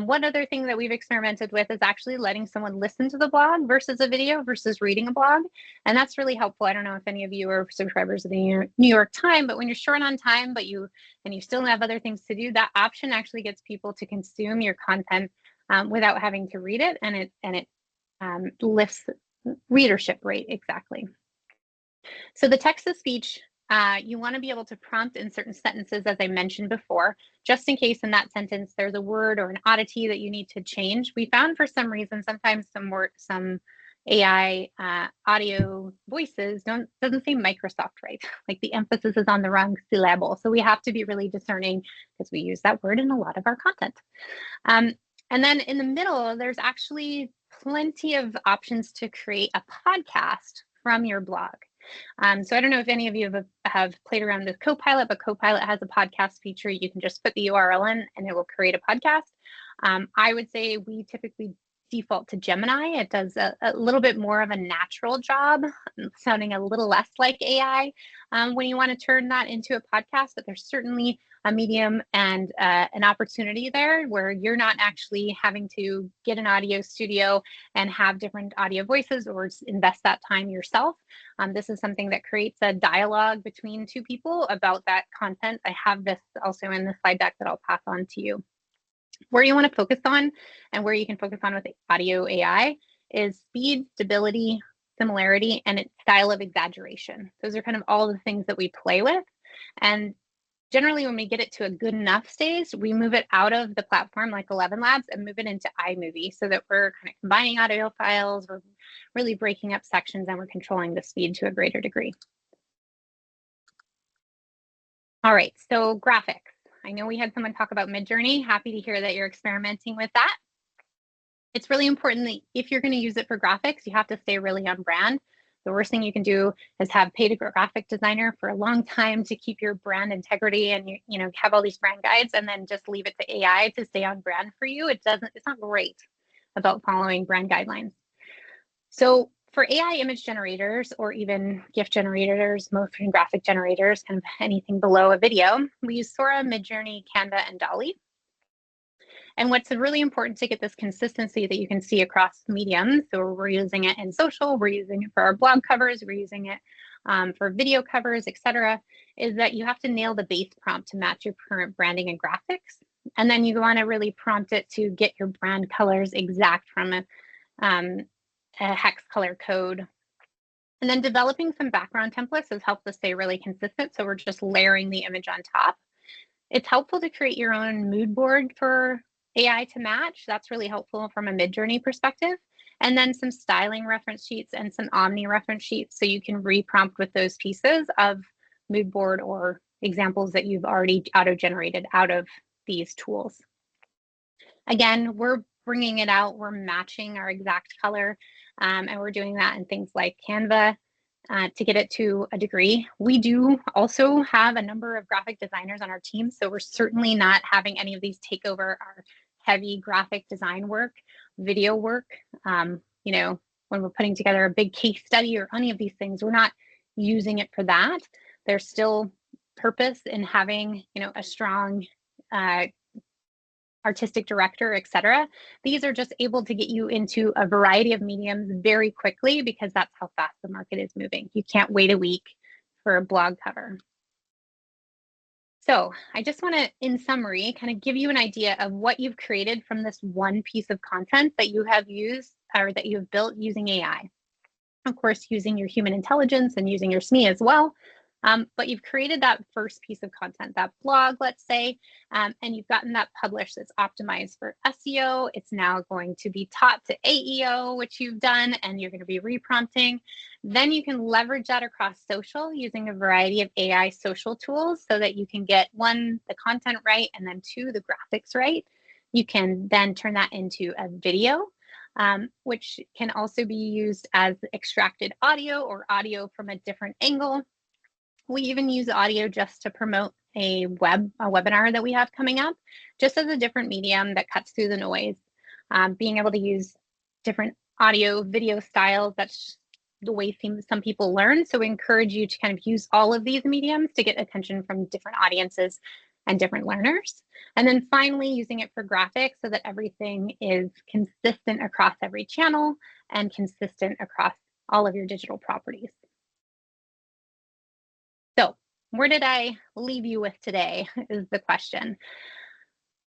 One other thing that we've experimented with is actually letting someone listen to the blog versus a video versus reading a blog. And that's really helpful. I don't know if any of you are subscribers of the New York Times, but when you're short on time, but you still have other things to do, that option actually gets people to consume your content without having to read it, and it lifts readership rate exactly. So the text to speech, you want to be able to prompt in certain sentences, as I mentioned before, just in case in that sentence there's a word or an oddity that you need to change. We found for some reason sometimes some AI audio voices doesn't say Microsoft right. Like the emphasis is on the wrong syllable. So we have to be really discerning because we use that word in a lot of our content. And then in the middle, there's actually plenty of options to create a podcast from your blog. So I don't know if any of you have played around with Copilot, but Copilot has a podcast feature. You can just put the URL in and it will create a podcast. I would say we typically default to Gemini. It does a little bit more of a natural job, sounding a little less like AI when you want to turn that into a podcast, but there's certainly a medium and an opportunity there where you're not actually having to get an audio studio and have different audio voices or invest that time yourself. This is something that creates a dialogue between two people about that content. I have this also in the slide deck that I'll pass on to you. Where you want to focus on and where you can focus on with audio AI is speed, stability, similarity, and its style of exaggeration. Those are kind of all the things that we play with. And generally, when we get it to a good enough stage, we move it out of the platform like 11 Labs and move it into iMovie so that we're kind of combining audio files, we're really breaking up sections, and we're controlling the speed to a greater degree. All right, so graphics. I know we had someone talk about Midjourney. Happy to hear that you're experimenting with that. It's really important that if you're going to use it for graphics, you have to stay really on brand. The worst thing you can do is have paid a graphic designer for a long time to keep your brand integrity and you know have all these brand guides and then just leave it to AI to stay on brand for you. It's not great about following brand guidelines. So for AI image generators or even GIF generators, motion graphic generators, kind of anything below a video, we use Sora, Midjourney, Canva, and DALL-E. And what's really important to get this consistency that you can see across mediums, so we're using it in social, we're using it for our blog covers, we're using it for video covers, etc., is that you have to nail the base prompt to match your current branding and graphics. And then you want to really prompt it to get your brand colors exact from a hex color code. And then developing some background templates has helped us stay really consistent. So we're just layering the image on top. It's helpful to create your own mood board for AI to match. That's really helpful from a Midjourney perspective. And then some styling reference sheets and some Omni reference sheets so you can reprompt with those pieces of mood board or examples that you've already auto-generated out of these tools. Again, we're bringing it out, we're matching our exact color, and we're doing that in things like Canva to get it to a degree. We do also have a number of graphic designers on our team, so we're certainly not having any of these take over our heavy graphic design work, video work. You know, when we're putting together a big case study or any of these things, we're not using it for that. There's still purpose in having, you know, a strong artistic director, etc. These are just able to get you into a variety of mediums very quickly because that's how fast the market is moving. You can't wait a week for a blog cover. So I just want to, in summary, kind of give you an idea of what you've created from this one piece of content that you have used or that you have built using AI. Of course, using your human intelligence and using your SME as well. But you've created that first piece of content, that blog, let's say, and you've gotten that published that's optimized for SEO. It's now going to be taught to AEO, which you've done, and you're going to be reprompting. Then you can leverage that across social using a variety of AI social tools so that you can get one, the content right, and then two, the graphics right. You can then turn that into a video, which can also be used as extracted audio or audio from a different angle. We even use audio just to promote a webinar that we have coming up, just as a different medium that cuts through the noise. Being able to use different audio, video styles, that's the way some people learn. So we encourage you to kind of use all of these mediums to get attention from different audiences and different learners. And then finally, using it for graphics so that everything is consistent across every channel and consistent across all of your digital properties. So where did I leave you with today is the question.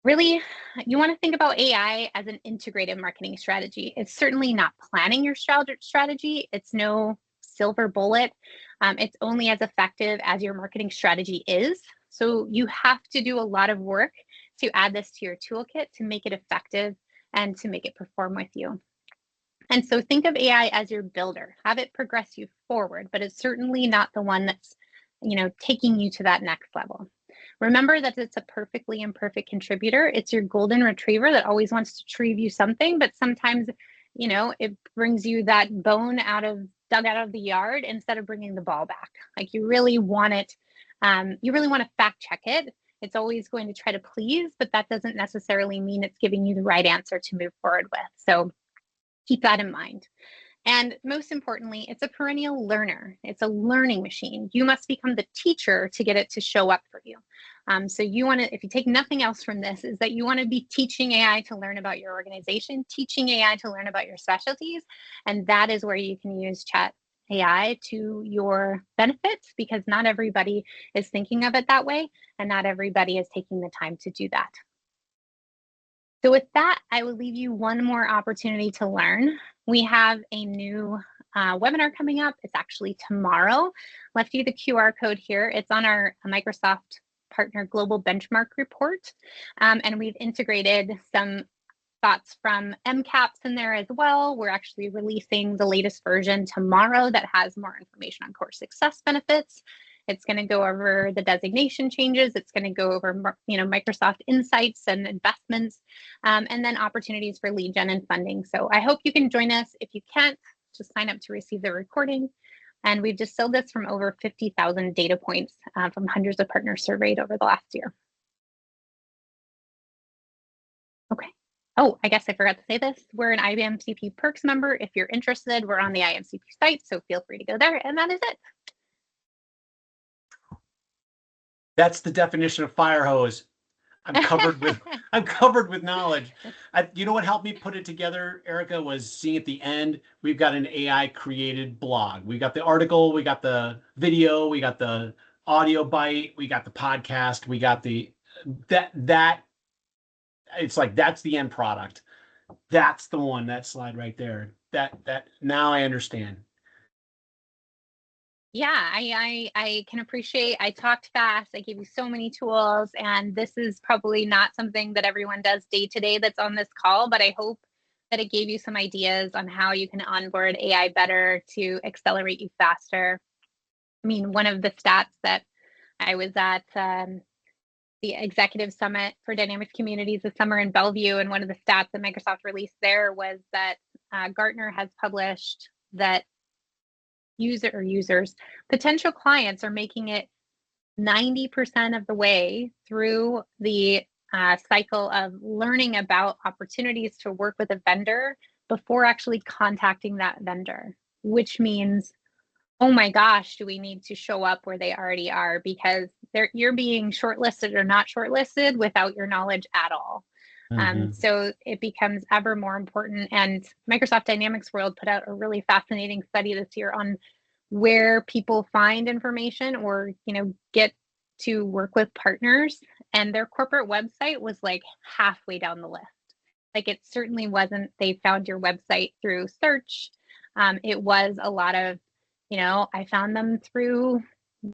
Really, you want to think about AI as an integrated marketing strategy. It's certainly not planning your strategy. It's no silver bullet. It's only as effective as your marketing strategy is. So you have to do a lot of work to add this to your toolkit to make it effective and to make it perform with you. And so think of AI as your builder. Have it progress you forward, but it's certainly not the one that's, taking you to that next level. Remember that it's a perfectly imperfect contributor. It's your golden retriever that always wants to retrieve you something, but sometimes, it brings you that bone dug out of the yard instead of bringing the ball back. Like you really want it. You really want to fact check it. It's always going to try to please, but that doesn't necessarily mean it's giving you the right answer to move forward with. So keep that in mind. And most importantly, it's a perennial learner. It's a learning machine. You must become the teacher to get it to show up for you. So you want to, if you take nothing else from this, is that you want to be teaching AI to learn about your organization, teaching AI to learn about your specialties. And that is where you can use chat AI to your benefit, because not everybody is thinking of it that way, and not everybody is taking the time to do that. So with that, I will leave you one more opportunity to learn. We have a new webinar coming up. It's actually tomorrow. Left you the QR code here. It's on our Microsoft Partner Global Benchmark Report. And we've integrated some thoughts from MCAPs in there as well. We're actually releasing the latest version tomorrow that has more information on core success benefits. It's going to go over the designation changes. It's going to go over, Microsoft insights and investments, and then opportunities for lead gen and funding. So I hope you can join us. If you can't, just sign up to receive the recording. And we've distilled this from over 50,000 data points from hundreds of partners surveyed over the last year. Okay. Oh, I guess I forgot to say this. We're an IAMCP Perks member. If you're interested, we're on the IAMCP site, so feel free to go there. And that is it. That's the definition of fire hose. I'm covered with knowledge. You know what helped me put it together, Erica, was seeing at the end, we've got an AI created blog. We got the article, we got the video, we got the audio bite, we got the podcast, we got that it's like, that's the end product. That's the one, that slide right there. That now I understand. Yeah, I can appreciate, I talked fast, I gave you so many tools, and this is probably not something that everyone does day to day that's on this call, but I hope that it gave you some ideas on how you can onboard AI better to accelerate you faster. I mean, one of the stats that I was at the Executive Summit for Dynamics Communities this summer in Bellevue, and one of the stats that Microsoft released there was that Gartner has published that potential clients are making it 90% of the way through the cycle of learning about opportunities to work with a vendor before actually contacting that vendor, which means, oh my gosh, do we need to show up where they already are, because you're being shortlisted or not shortlisted without your knowledge at all. So it becomes ever more important. And Microsoft Dynamics World put out a really fascinating study this year on where people find information or, get to work with partners, and their corporate website was like halfway down the list. Like it certainly wasn't, they found your website through search. It was a lot of, I found them through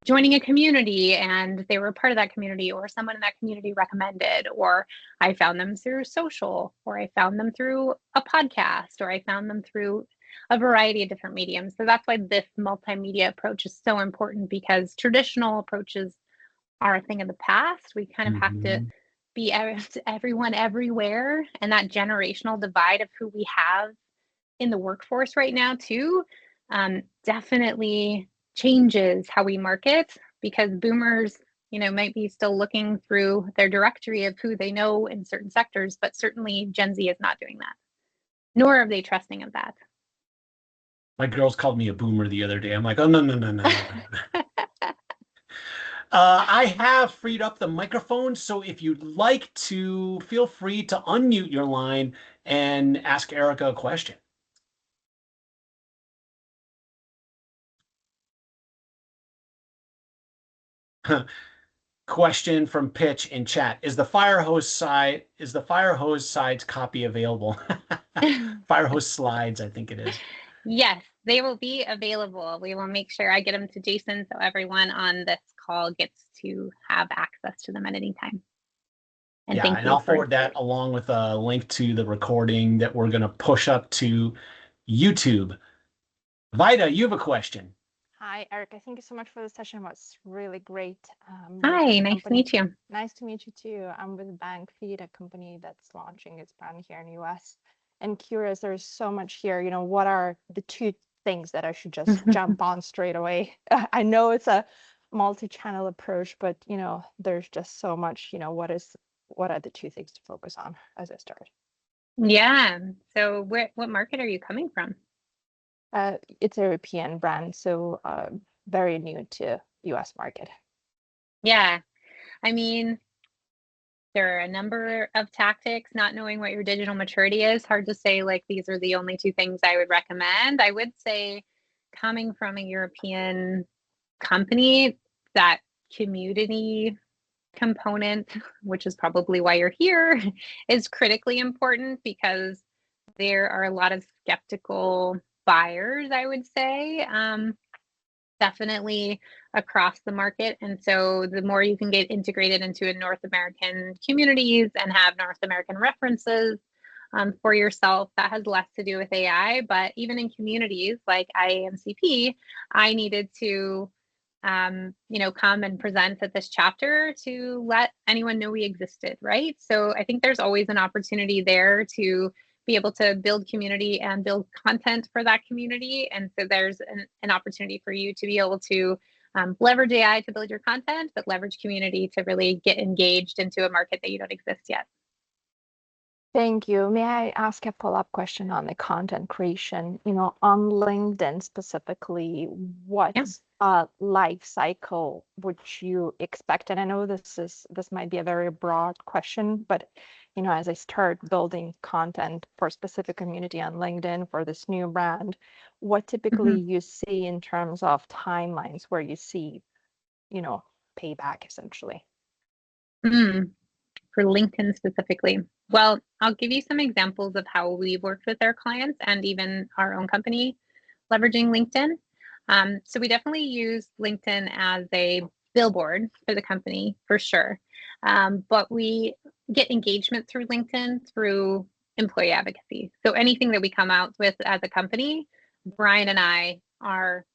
joining a community and they were part of that community, or someone in that community recommended, or I found them through social, or I found them through a podcast, or I found them through a variety of different mediums. So that's why this multimedia approach is so important, because traditional approaches are a thing of the past. We kind of have to be everyone everywhere, and that generational divide of who we have in the workforce right now too definitely changes how we market, because boomers might be still looking through their directory of who they know in certain sectors, but certainly Gen Z is not doing that, nor are they trusting of that. My girls called me a boomer the other day. I'm like, oh, no, no, no, no, no. I have freed up the microphone, so if you'd like to, feel free to unmute your line and ask Erica a question. Question from Pitch in chat: Is the fire hose sides copy available? Fire hose slides, I think it is. Yes, they will be available. We will make sure I get them to Jason so everyone on this call gets to have access to them at any time. And yeah, and I'll forward that along with a link to the recording that we're going to push up to YouTube. Vida, you have a question. Hi, Erica. Thank you so much for the session. It was really great. Hi, nice to meet you. Nice to meet you too. I'm with BankFeed, a company that's launching its brand here in the US. And curious, there's so much here. What are the two things that I should just jump on straight away? I know it's a multi-channel approach, but there's just so much. What are the two things to focus on as I start? Yeah. So what market are you coming from? It's a European brand, so very new to US market. Yeah. I mean, there are a number of tactics. Not knowing what your digital maturity is, hard to say like these are the only two things I would recommend. I would say, coming from a European company, that community component, which is probably why you're here, is critically important, because there are a lot of skeptical buyers, I would say, definitely across the market. And so the more you can get integrated into a North American communities and have North American references for yourself, that has less to do with AI. But even in communities like IAMCP, I needed to come and present at this chapter to let anyone know we existed, right? So I think there's always an opportunity there to be able to build community and build content for that community. And so there's an opportunity for you to be able to leverage AI to build your content, but leverage community to really get engaged into a market that you don't exist yet. Thank you. May I ask a follow-up question on the content creation? On LinkedIn specifically, what life cycle would you expect? And I know this might be a very broad question, but as I start building content for a specific community on LinkedIn for this new brand, what typically you see in terms of timelines where you see, payback essentially? For LinkedIn specifically. Well, I'll give you some examples of how we've worked with our clients and even our own company leveraging LinkedIn. So we definitely use LinkedIn as a billboard for the company, for sure. But we get engagement through LinkedIn through employee advocacy. So anything that we come out with as a company, Brian and I are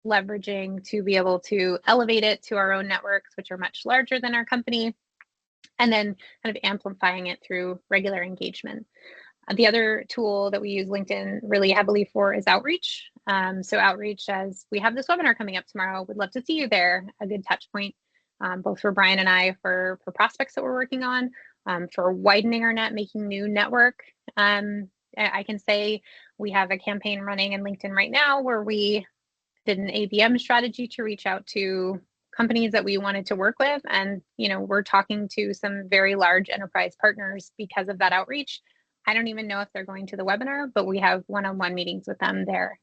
leveraging to be able to elevate it to our own networks, which are much larger than our company, and then kind of amplifying it through regular engagement. The other tool that we use LinkedIn really heavily for is outreach. So outreach, as we have this webinar coming up tomorrow, would love to see you there. A good touch point, both for Brian and I, for prospects that we're working on, for widening our net, making new network. I can say we have a campaign running in LinkedIn right now where we did an ABM strategy to reach out to companies that we wanted to work with. And, we're talking to some very large enterprise partners because of that outreach. I don't even know if they're going to the webinar, but we have one-on-one meetings with them there.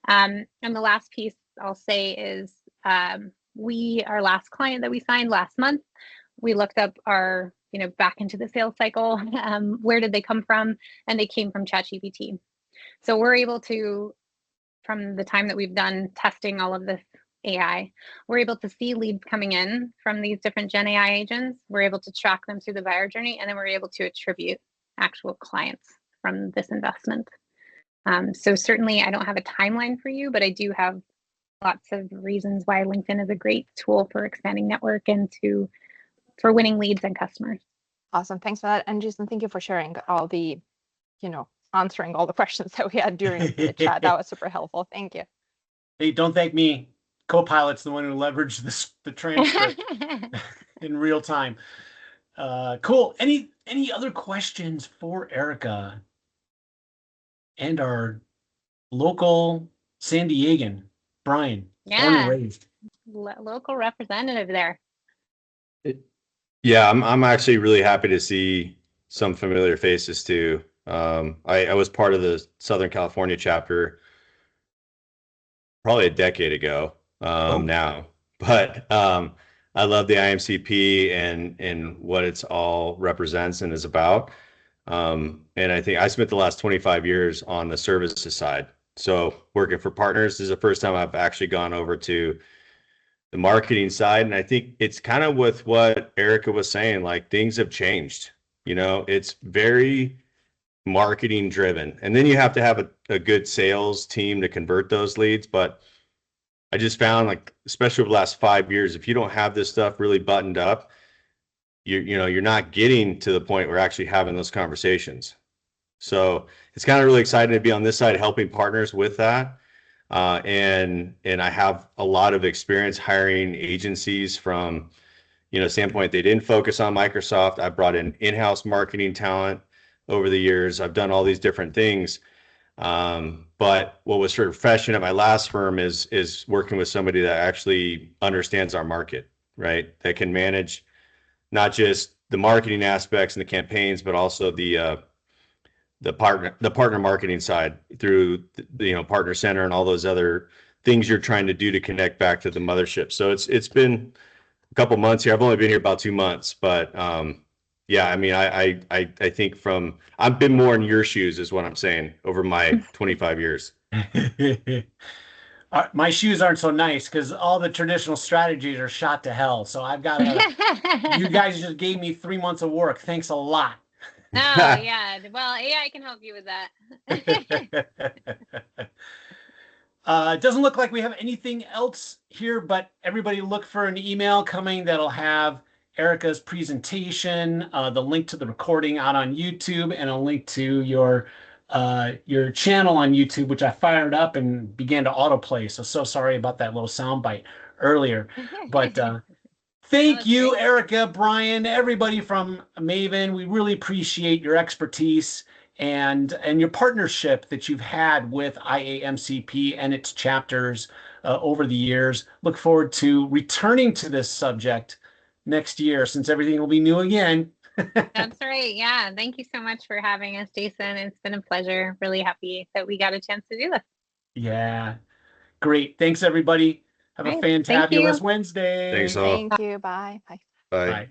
And the last piece I'll say is our last client that we signed last month, we looked up our, back into the sales cycle. Where did they come from? And they came from ChatGPT. So we're able to, from the time that we've done testing all of this AI, we're able to see leads coming in from these different Gen AI agents. We're able to track them through the buyer journey, and then we're able to attribute actual clients from this investment. So certainly I don't have a timeline for you, but I do have lots of reasons why LinkedIn is a great tool for expanding network and for winning leads and customers. Awesome. Thanks for that. And Jason, thank you for sharing all the, answering all the questions that we had during the chat. That was super helpful. Thank you. Hey, don't thank me. Copilot's the one who leveraged the transcript in real time. Cool. Any other questions for Erica and our local San Diegan, Brian? Born and raised. Local representative there. Yeah, I'm actually really happy to see some familiar faces too. I was part of the Southern California chapter probably a decade ago now, but I love the IAMCP and what it's all represents and is about. And I think I spent the last 25 years on the services side. So working for partners, this is the first time I've actually gone over to the marketing side. And I think it's kind of with what Erica was saying, like things have changed. It's very marketing driven. And then you have to have a good sales team to convert those leads. But I just found, like, especially over the last 5 years, if you don't have this stuff really buttoned up, you're not getting to the point where actually having those conversations. So it's kind of really exciting to be on this side helping partners with that. And I have a lot of experience hiring agencies from, standpoint they didn't focus on Microsoft. I brought in-house marketing talent over the years. I've done all these different things. But what was sort of fresh at my last firm is working with somebody that actually understands our market, right? That can manage not just the marketing aspects and the campaigns, but also the partner marketing side through Partner Center and all those other things you're trying to do to connect back to the mothership. So it's been a couple months here. I've only been here about 2 months, but yeah, I mean, I think I've been more in your shoes is what I'm saying over my 25 years. My shoes aren't so nice because all the traditional strategies are shot to hell. So I've got you guys just gave me 3 months of work. Thanks a lot. Oh, yeah. Well, AI can help you with that. It doesn't look like we have anything else here, but everybody look for an email coming that'll have Erica's presentation, the link to the recording out on YouTube, and a link to your channel on YouTube, which I fired up and began to autoplay. So sorry about that little soundbite earlier. But thank you, great. Erica, Brian, everybody from Maven. We really appreciate your expertise and your partnership that you've had with IAMCP and its chapters over the years. Look forward to returning to this subject next year, since everything will be new again. That's right. Yeah. Thank you so much for having us, Jason. It's been a pleasure. Really happy that we got a chance to do this. Yeah. Great. Thanks, everybody. Have a fantabulous Wednesday. Thanks all. Thank you. Bye. Bye. Bye. Bye.